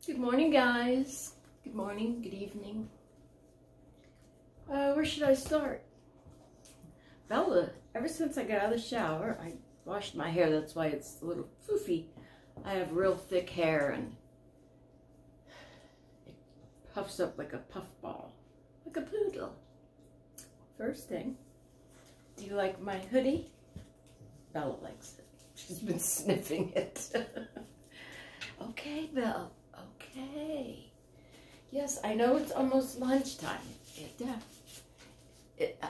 Good morning, guys. Good morning, good evening. Where should I start? Bella, ever since I got out of the shower, I washed my hair. That's why it's a little foofy. I have real thick hair and it puffs up like a puffball, like a poodle. First thing, do you like my hoodie? Bella likes it. She's been sniffing it. Okay, Belle. Okay. Yes, I know it's almost lunchtime.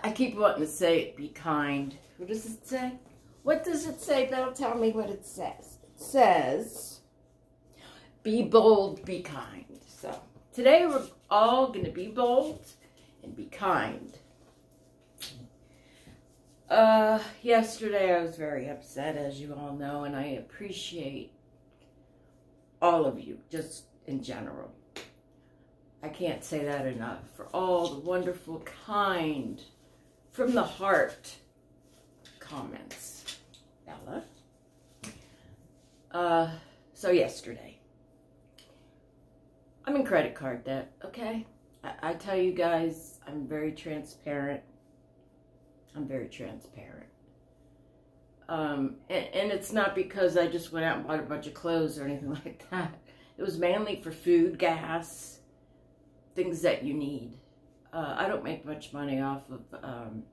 I keep wanting to say, be kind. What does it say? What does it say, Belle? Tell me what it says. It says, be bold, be kind. So, today we're all going to be bold and be kind. Yesterday I was very upset, as you all know, and I appreciate all of you, just in general. I can't say that enough, for all the wonderful, kind, from the heart comments. Bella. So yesterday, I'm in credit card debt, okay? I tell you guys, I'm very transparent. I'm very transparent. And it's not because I just went out and bought a bunch of clothes or anything like that. It was mainly for food, gas, things that you need. I don't make much money off of, come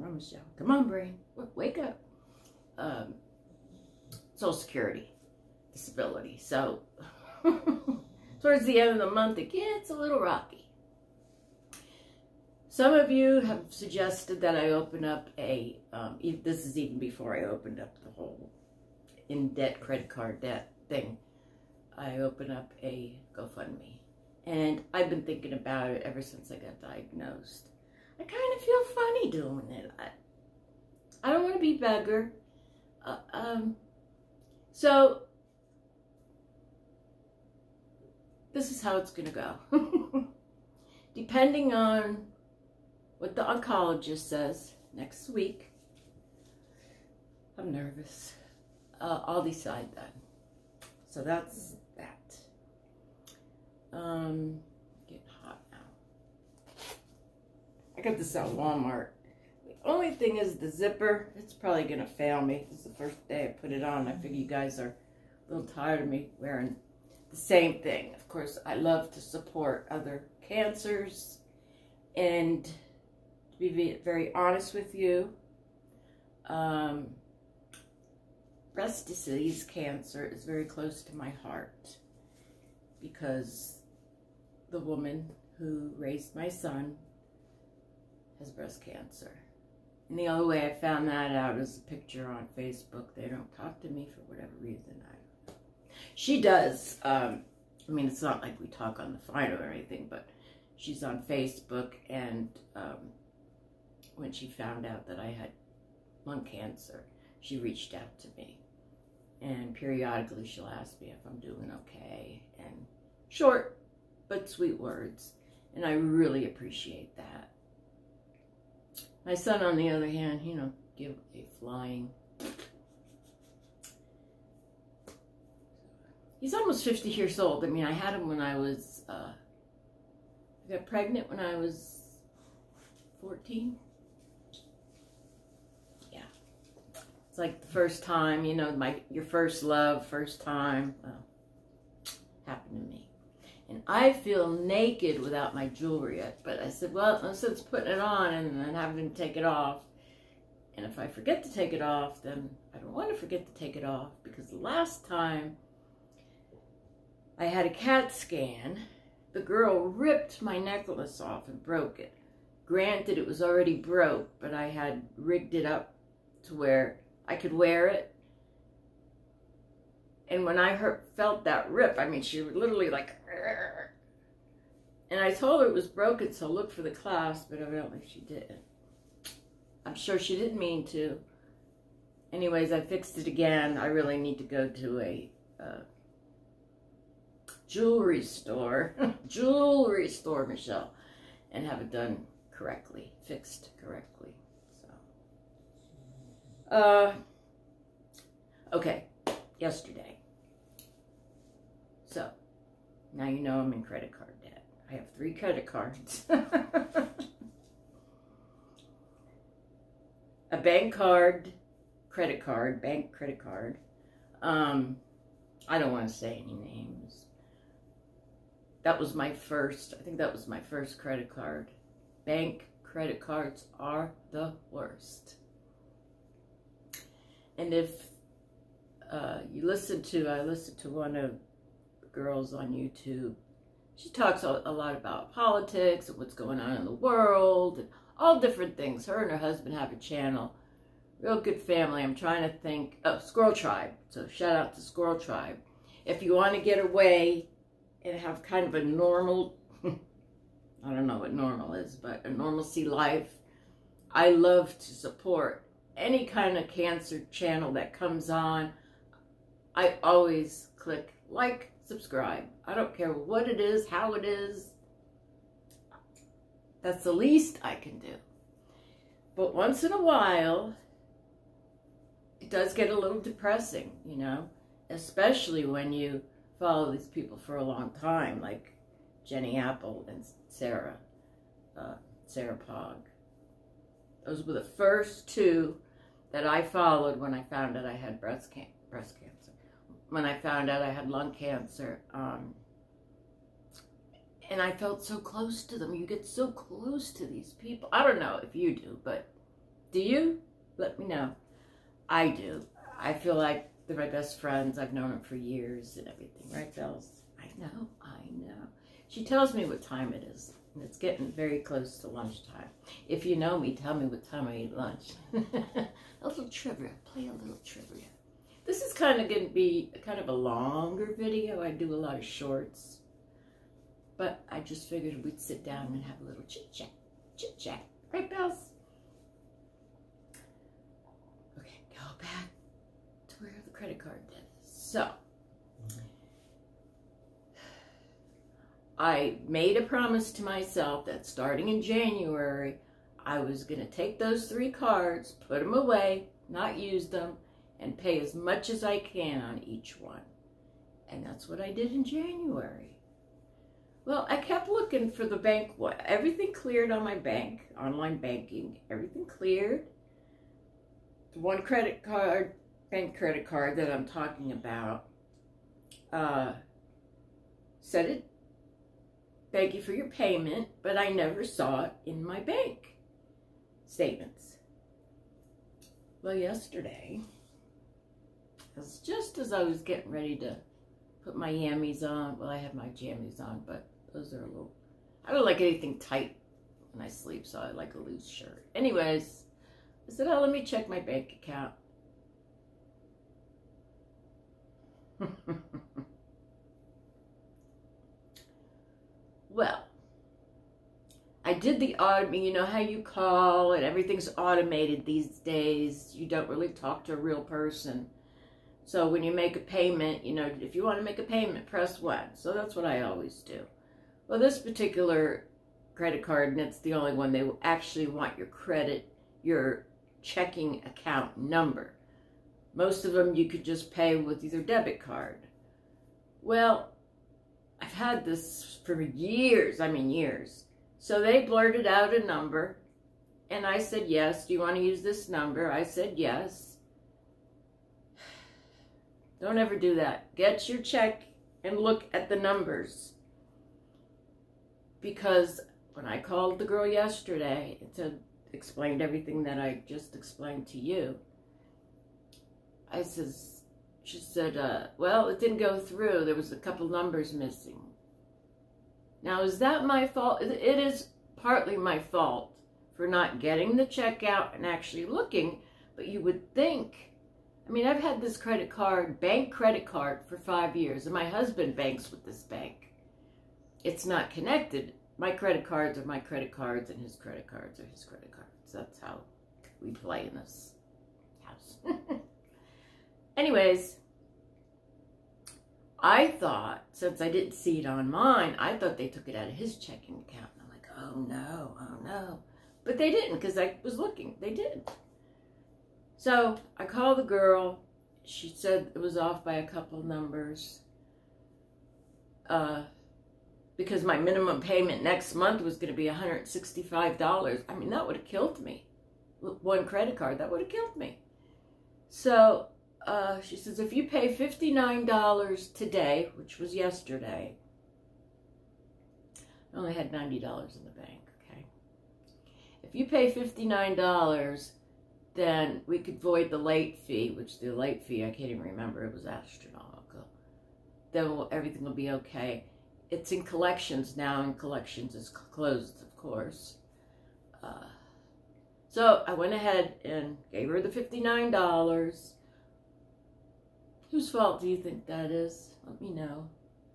on, Michelle. Come on, brain. Wake up. Social Security, disability. So, towards the end of the month, it gets a little rocky. Some of you have suggested that I open up a, this is even before I opened up the whole in-debt credit card debt thing. I open up a GoFundMe. And I've been thinking about it ever since I got diagnosed. I kind of feel funny doing it. I don't want to be a beggar. So, this is how it's going to go. Depending on what the oncologist says next week, I'm nervous. I'll decide then. So that's that. Getting hot now. I got this at Walmart. The only thing is the zipper. It's probably gonna fail me. This is the first day I put it on. I figure you guys are a little tired of me wearing the same thing. Of course, I love to support other cancers, and to be very honest with you, breast disease cancer is very close to my heart because the woman who raised my son has breast cancer. And the only way I found that out is a picture on Facebook. They don't talk to me for whatever reason. I don't know. She does. I mean, it's not like we talk on the phone or anything, but she's on Facebook, and when she found out that I had lung cancer, she reached out to me. And periodically she'll ask me if I'm doing okay. And short but sweet words. And I really appreciate that. My son, on the other hand, you know, give a flying. He's almost 50 years old. I mean, I had him when I was, I got pregnant when I was 14. It's like the first time, you know, your first love, first time. Well, happened to me. And I feel naked without my jewelry yet. But I said, well, no sense putting it on and then having to take it off. And if I forget to take it off, then I don't want to forget to take it off. Because the last time I had a CAT scan, the girl ripped my necklace off and broke it. Granted, it was already broke, but I had rigged it up to where I could wear it. And when I felt that rip, I mean, she was literally like, "Arr." And I told her it was broken, so look for the clasp, but evidently she didn't. I'm sure she didn't mean to. Anyways, I fixed it again. I really need to go to a jewelry store, Michelle, and have it done correctly, fixed correctly. Okay, yesterday. So, now you know I'm in credit card debt. I have 3 credit cards. A bank card, credit card, bank credit card. I don't want to say any names. That was my first, I think that was my first credit card. Bank credit cards are the worst. And if I listened to one of the girls on YouTube. She talks a lot about politics and what's going on in the world and all different things. Her and her husband have a channel. Real good family. I'm trying to think. Oh, Squirrel Tribe. So shout out to Squirrel Tribe. If you want to get away and have kind of a normal, I don't know what normal is, but a normalcy life, I love to support any kind of cancer channel that comes on. I always click like, subscribe. I don't care what it is, how it is. That's the least I can do. But once in a while, it does get a little depressing, you know, especially when you follow these people for a long time, like Jenny Apple and Sarah Pog. Those were the first 2 that I followed when I found out I had breast cancer. When I found out I had lung cancer. And I felt so close to them. You get so close to these people. I don't know if you do, but do you? Let me know. I do. I feel like they're my best friends. I've known them for years and everything. Right, Bells? I know. She tells me what time it is. And it's getting very close to lunchtime. If you know me, tell me what time I eat lunch. A little trivia. Play a little trivia. This is kind of going to be kind of a longer video. I do a lot of shorts. But I just figured we'd sit down and have a little chit-chat. Chit-chat. Right, Bells? Okay, go back to where the credit card is. So, I made a promise to myself that starting in January, I was going to take those 3 cards, put them away, not use them, and pay as much as I can on each one. And that's what I did in January. Well, I kept looking for the bank. Everything cleared on my bank, online banking. Everything cleared. The one credit card, bank credit card that I'm talking about, said it, thank you for your payment, but I never saw it in my bank statements. Well, yesterday, just as I was getting ready to put my yammies on, well, I have my jammies on, but those are a little, I don't like anything tight when I sleep, so I like a loose shirt. Anyways, I said, oh, let me check my bank account. Well, I did the you know how you call and everything's automated these days. You don't really talk to a real person. So when you make a payment, you know, if you want to make a payment, press 1. So that's what I always do. Well, this particular credit card, and it's the only one, they will actually want your checking account number. Most of them you could just pay with either debit card. Well, I've had this for years, years. So they blurted out a number, and I said, yes. Do you want to use this number? I said, yes. Don't ever do that. Get your check and look at the numbers. Because when I called the girl yesterday and explained everything that I just explained to you, she said, well, it didn't go through. There was a couple numbers missing. Now, is that my fault? It is partly my fault for not getting the check out and actually looking, but you would think, I've had this credit card, bank credit card, for 5 years, and my husband banks with this bank. It's not connected. My credit cards are my credit cards, and his credit cards are his credit cards. That's how we play in this house. Anyways, I thought, since I didn't see it on mine, I thought they took it out of his checking account. And I'm like, oh no. But they didn't, because I was looking. They didn't. So I called the girl, she said it was off by a couple numbers. Because my minimum payment next month was going to be $165. I mean, that would have killed me. With one credit card, that would have killed me. So she says, if you pay $59 today, which was yesterday, I only had $90 in the bank, okay? If you pay $59, then we could void the late fee, which the late fee, I can't even remember, it was astronomical. Then everything will be okay. It's in collections now, and collections is closed, of course. So I went ahead and gave her the $59. Whose fault do you think that is? Let me know.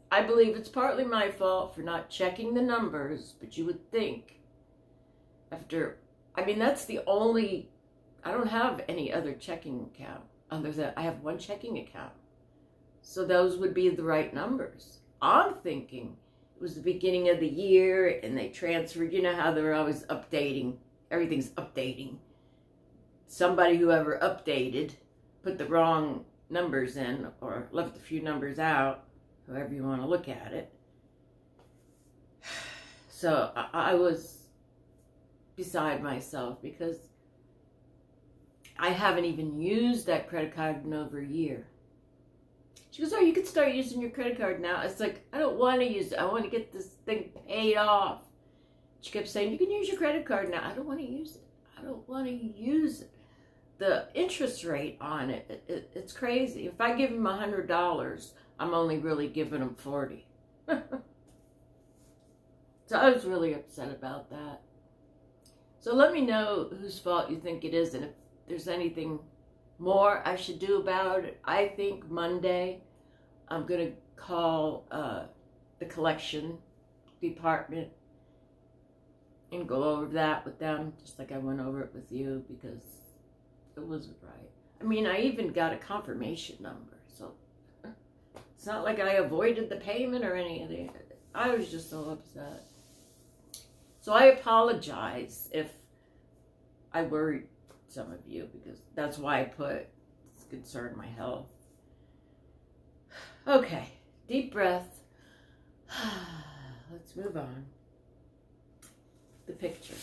I believe it's partly my fault for not checking the numbers, but you would think after, I mean, that's the only, I don't have any other checking account. Other than I have one checking account. So those would be the right numbers. I'm thinking it was the beginning of the year and they transferred, you know how they're always updating, everything's updating. Somebody, whoever updated, put the wrong numbers in or left a few numbers out, however you want to look at it. So I was beside myself because I haven't even used that credit card in over a year. She goes, oh, you can start using your credit card now. It's like, I don't want to use it. I want to get this thing paid off. She kept saying, you can use your credit card now. I don't want to use it. I don't want to use it. The interest rate on it, it's crazy. If I give him $100, I'm only really giving him $40. So I was really upset about that. So let me know whose fault you think it is, and if there's anything more I should do about it. I think Monday I'm going to call the collection department and go over that with them, just like I went over it with you, because it wasn't right. I mean, I even got a confirmation number, so it's not like I avoided the payment or anything. I was just so upset. So I apologize if I worried some of you, because that's why I put it's concern my health. Okay, deep breath. Let's move on. The picture.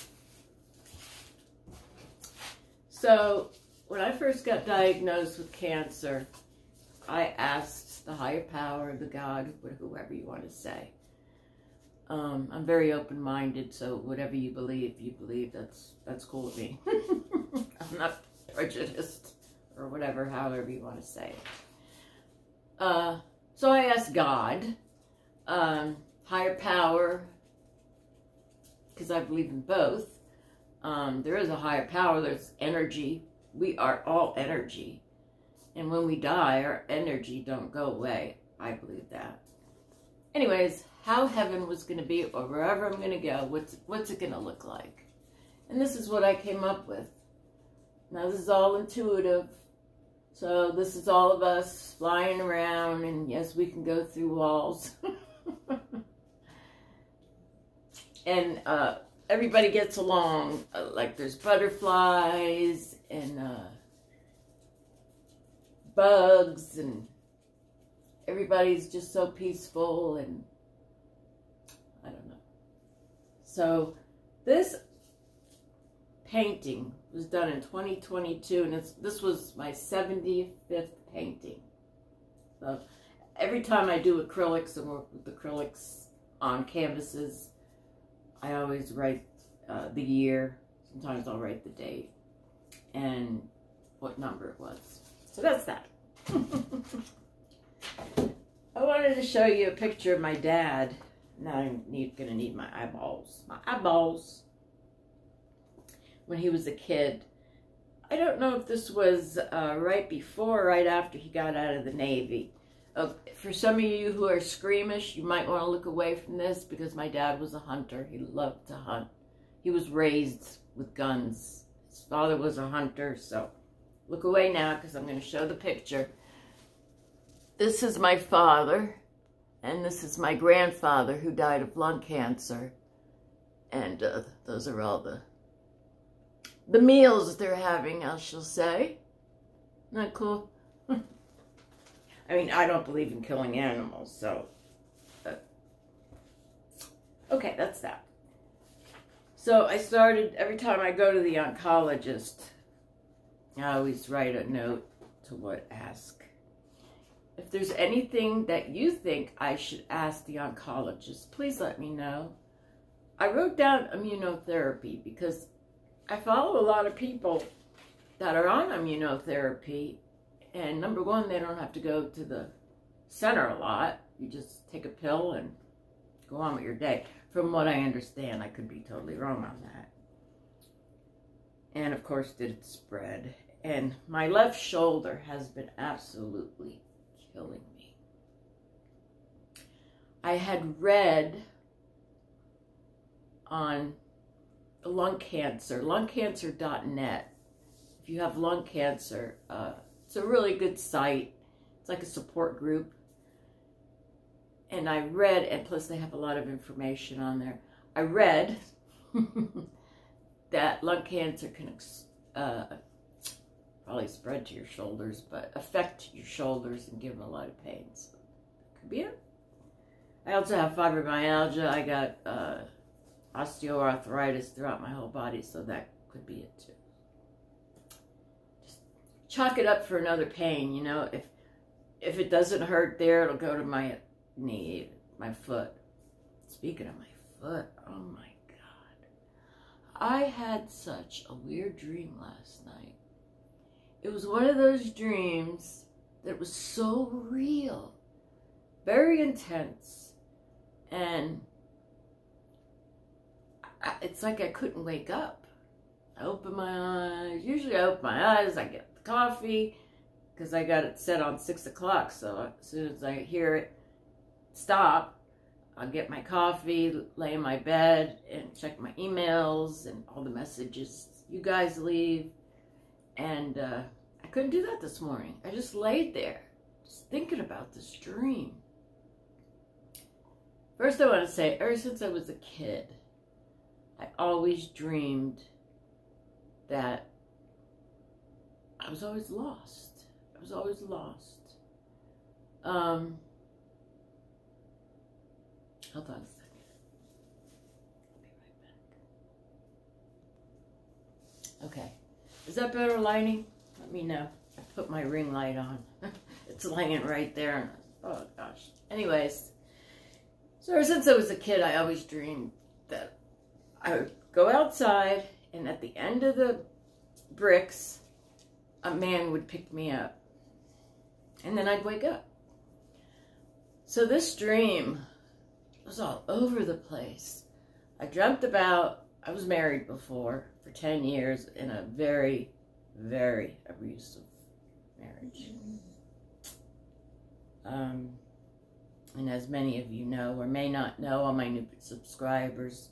So when I first got diagnosed with cancer, I asked the higher power, the God, whoever you want to say. I'm very open-minded, so whatever you believe, that's cool with me. I'm not prejudiced, or whatever, however you want to say it. So I asked God, higher power, because I believe in both. There is a higher power, there's energy. We are all energy. And when we die, our energy don't go away. I believe that. Anyways, how heaven was going to be, or wherever I'm going to go, what's it going to look like? And this is what I came up with. Now, this is all intuitive. So this is all of us flying around, and yes, we can go through walls. And everybody gets along. Like there's butterflies and bugs, and everybody's just so peaceful, and I don't know. So this painting was done in 2022, and this was my 75th painting. So every time I do acrylics and work with acrylics on canvases, I always write the year. Sometimes I'll write the date and what number it was. So that's that. I wanted to show you a picture of my dad. Now I'm gonna need my eyeballs. My eyeballs. When he was a kid. I don't know if this was right before or right after he got out of the Navy. For some of you who are squeamish, you might want to look away from this, because my dad was a hunter. He loved to hunt. He was raised with guns. His father was a hunter, so look away now, because I'm going to show the picture. This is my father, and this is my grandfather, who died of lung cancer. And those are all the meals they're having, I shall say. Isn't that cool? I mean, I don't believe in killing animals, so. Okay, that's that. So I started, every time I go to the oncologist, I always write a note to ask. If there's anything that you think I should ask the oncologist, please let me know. I wrote down immunotherapy because I follow a lot of people that are on immunotherapy, and number one, they don't have to go to the center a lot. You just take a pill and go on with your day. From what I understand, I could be totally wrong on that. And of course, did it spread? And my left shoulder has been absolutely killing me. I had read on lung cancer, lungcancer.net. If you have lung cancer, it's a really good site. It's like a support group. And I read, and plus they have a lot of information on there. I read that lung cancer can probably spread to your shoulders, but affect your shoulders and give them a lot of pain. So that could be it. I also have fibromyalgia. I got osteoarthritis throughout my whole body, so that could be it too. Just chalk it up for another pain, you know. If it doesn't hurt there, it'll go to my knee, my foot. Speaking of my foot, oh my God. I had such a weird dream last night. It was one of those dreams that was so real, very intense, and it's like I couldn't wake up. I opened my eyes. Usually I open my eyes, I get the coffee, because I got it set on 6 o'clock, so as soon as I hear it stop, I'll get my coffee, lay in my bed, and check my emails and all the messages you guys leave. And I couldn't do that this morning. I just laid there, just thinking about this dream. First, I want to say, ever since I was a kid, I always dreamed that I was always lost. I was always lost. Hold on a second. I'll be right back. Okay. Is that better lighting? Let me know. I put my ring light on. It's laying right there. Oh, gosh. Anyways, so ever since I was a kid, I always dreamed that I would go outside, and at the end of the bricks, a man would pick me up. And then I'd wake up. So this dream was all over the place. I dreamt about, I was married before for 10 years in a very, very abusive marriage. And as many of you know, or may not know, all my new subscribers,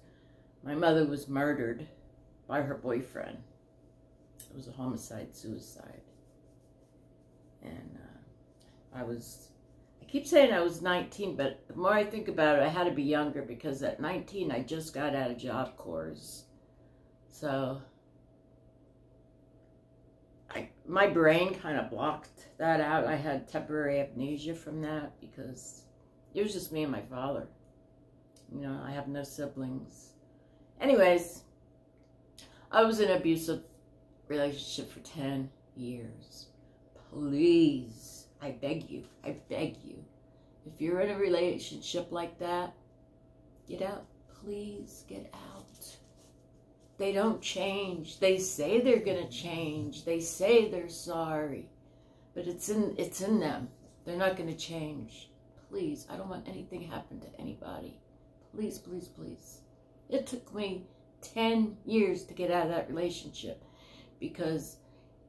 my mother was murdered by her boyfriend. It was a homicide-suicide. And I keep saying I was 19, but the more I think about it, I had to be younger, because at 19, I just got out of Job Corps. So my brain kind of blocked that out. I had temporary amnesia from that, because it was just me and my father. You know, I have no siblings. Anyways, I was in an abusive relationship for 10 years. Please, I beg you, if you're in a relationship like that, get out. Please get out. They don't change. They say they're gonna change. They say they're sorry, but it's in them. They're not gonna change. Please, I don't want anything to happen to anybody. Please, please, please. It took me 10 years to get out of that relationship, because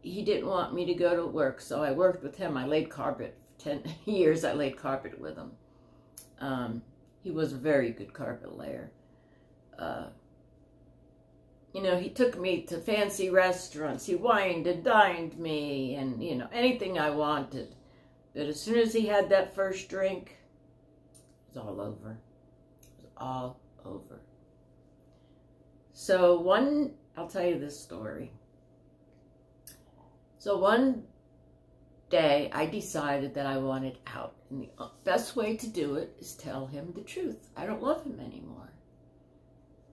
he didn't want me to go to work, so I worked with him. I laid carpet for 10 years. I laid carpet with him. He was a very good carpet layer. You know, he took me to fancy restaurants. He wined and dined me, and, you know, anything I wanted. But as soon as he had that first drink, it was all over. It was all over. So I'll tell you this story. So one day, I decided that I wanted out. And the best way to do it is tell him the truth. I don't love him anymore.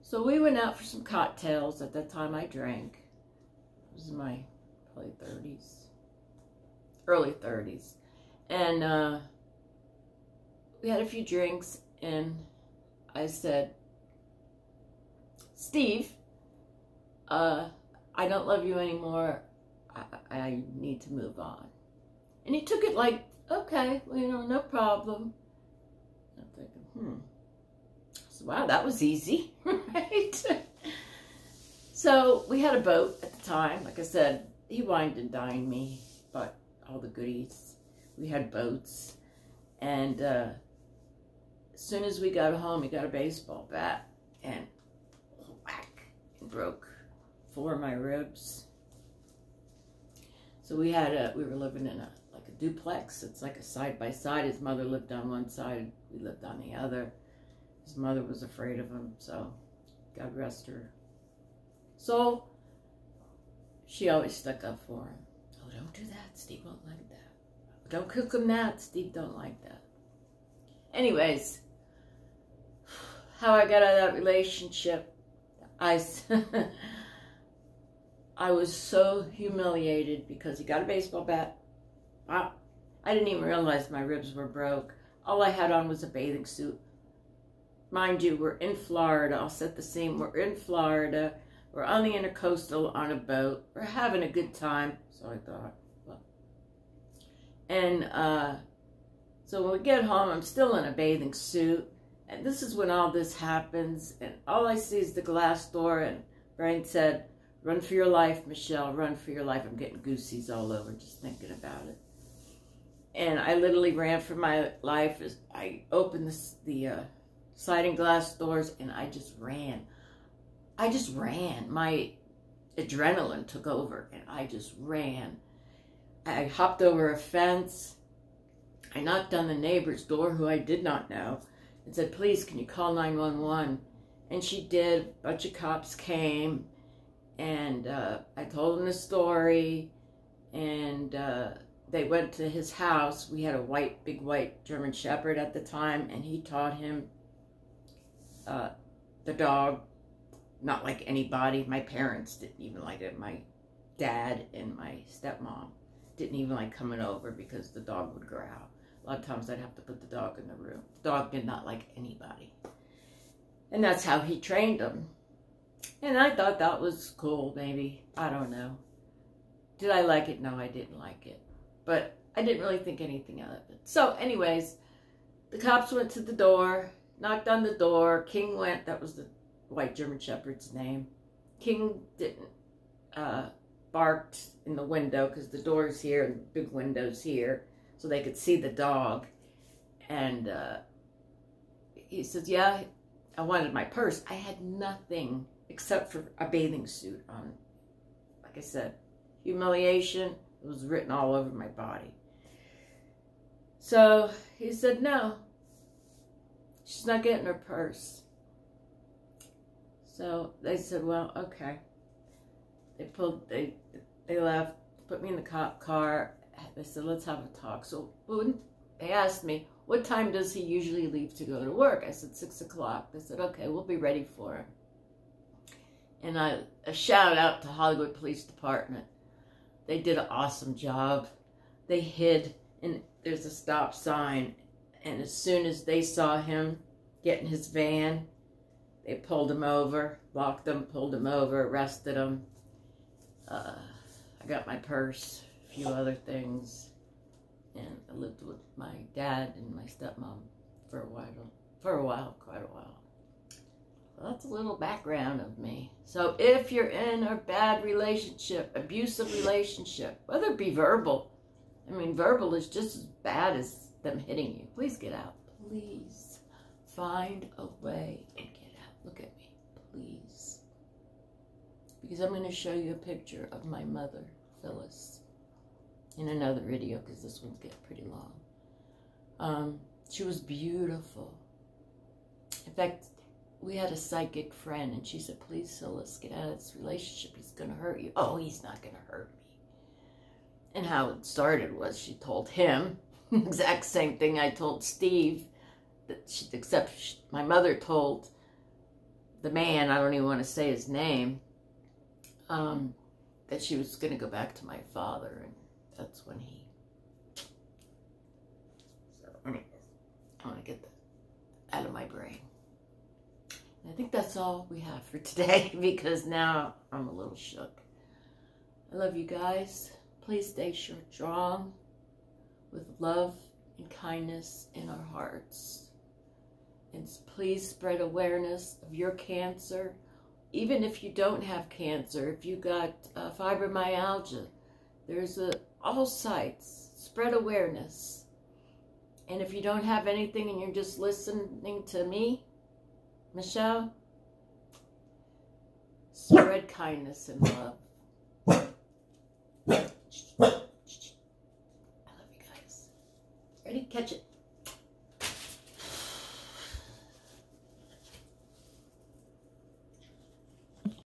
So we went out for some cocktails. At that time, I drank. It was in my probably 30s, early 30s. And we had a few drinks, and I said, Steve, I don't love you anymore. I need to move on. And he took it like, okay, well, you know, no problem. I'm thinking, So, wow, that was easy, right? So we had a boat at the time. Like I said, he wined and dined me, bought all the goodies. We had boats. And as soon as we got home, he got a baseball bat and whack, and broke 4 of my ribs. So we were living in like a duplex. It's like a side by side. His mother lived on one side, we lived on the other. His mother was afraid of him, so God rest her soul. She always stuck up for him. Oh, don't do that, Steve won't like that. Don't cook him that, Steve don't like that. Anyways, how I got out of that relationship, I was so humiliated because he got a baseball bat. Wow. I didn't even realize my ribs were broke. All I had on was a bathing suit. Mind you, we're in Florida. I'll set the scene. We're in Florida. We're on the intercoastal on a boat. We're having a good time. So I thought. Well. And so when we get home, I'm still in a bathing suit. And this is when all this happens. And all I see is the glass door. And Brian said, run for your life, Michelle. Run for your life. I'm getting goosies all over just thinking about it. And I literally ran for my life. As I opened the sliding glass doors, and I just ran. I just ran. My adrenaline took over, and I just ran. I hopped over a fence. I knocked on the neighbor's door, who I did not know, and said, please, can you call 911? And she did. A bunch of cops came, and I told them the story, and they went to his house. We had a big white German Shepherd at the time, and he taught him the dog, not like anybody. My parents didn't even like it. My dad and my stepmom didn't even like coming over because the dog would growl. A lot of times I'd have to put the dog in the room. The dog did not like anybody. And that's how he trained them. And I thought that was cool, maybe. I don't know. Did I like it? No, I didn't like it. But I didn't really think anything of it. So anyways, the cops went to the door, knocked on the door. King went. That was the white German Shepherd's name. King didn't barked in the window because the door's here and the big window's here, so they could see the dog. And he says, yeah, I wanted my purse. I had nothing except for a bathing suit on. Like I said, humiliation. It was written all over my body. So he said, no, she's not getting her purse. So they said, well, okay. They left, put me in the cop car. They said, let's have a talk. So they asked me, what time does he usually leave to go to work? I said, 6 o'clock. They said, okay, we'll be ready for him. And a shout out to Hollywood Police Department. They did an awesome job. They hid, and there's a stop sign. And as soon as they saw him get in his van, they pulled him over, locked him, pulled him over, arrested him. I got my purse, a few other things, and I lived with my dad and my stepmom for a while, quite a while. Well, that's a little background of me. So if you're in a bad relationship, abusive relationship, whether it be verbal, I mean, verbal is just as bad as them hitting you. Please get out. Please find a way and get out. Look at me, please. Because I'm going to show you a picture of my mother, Phyllis, in another video, because this one's getting pretty long. She was beautiful. In fact, we had a psychic friend, and she said, please, Phyllis, get out of this relationship. He's going to hurt you. Oh, he's not going to hurt me. And how it started was she told him exact same thing I told Steve, except my mother told the man, I don't even want to say his name, that she was going to go back to my father, and that's when he... So anyways, I want to get that out of my brain. And I think that's all we have for today, because now I'm a little shook. I love you guys. Please stay strong with love and kindness in our hearts. And please spread awareness of your cancer. Even if you don't have cancer, if you got fibromyalgia, there's all sites. Spread awareness. And if you don't have anything and you're just listening to me, Michelle, spread kindness and love. I love you guys. Ready? Catch it.